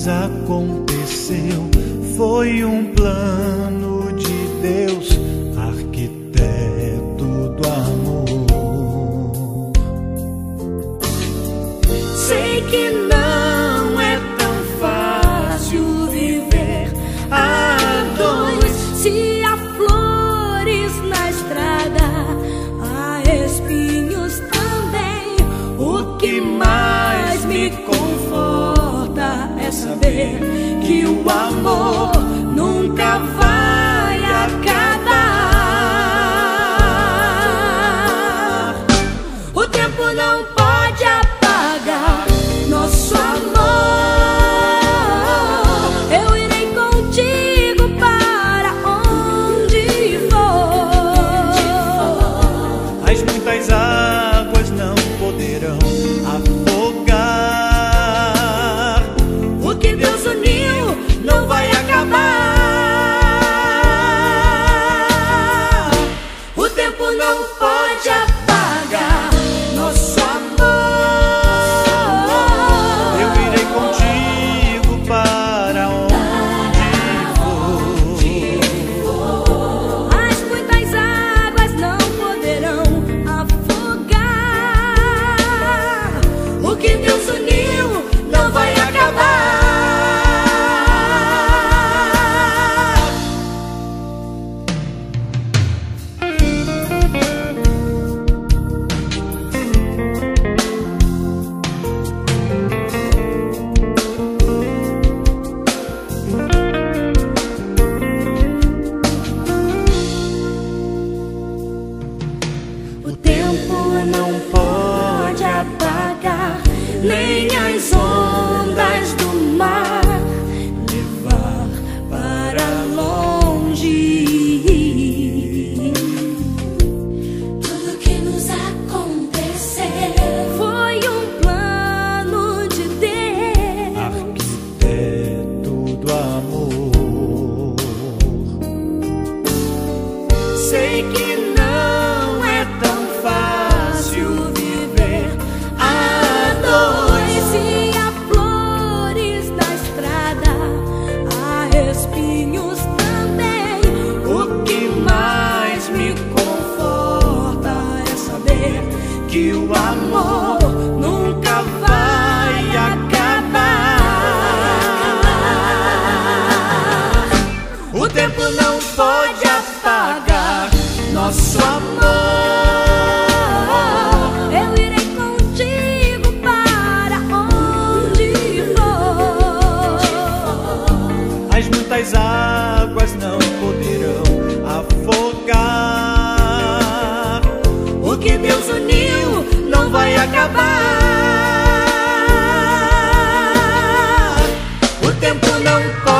Aconteceu, foi um plano de Deus, arquiteto do amor. Sei que não é tão fácil viver a dois. Se há flores na estrada, há espinhos também. O que mais me conforta é saber que o amor nunca vai acabar. O tempo não pode apagar nosso amor. Eu irei contigo para onde for. As muitas águas não poderão afogar. O que Deus uniu não vai acabar. O tempo não pode apagar nosso amor. Eu irei contigo para onde for. As muitas águas não poderão afogar. O que Deus uniu não vai acabar. O tempo não pode apagar nem as ondas do mar, levar para longe. Tudo que nos aconteceu foi um plano de Deus, Arquiteto do amor. sei que não é tão fácil viver a dois. Se há flores na estrada, há espinhos também. O que mais me conforta é saber que o amor nunca vai acabar. O tempo não pode apagar nosso amor. Eu irei contigo para onde for. As muitas águas não poderão afogar. O que Deus uniu não vai acabar. O tempo não pode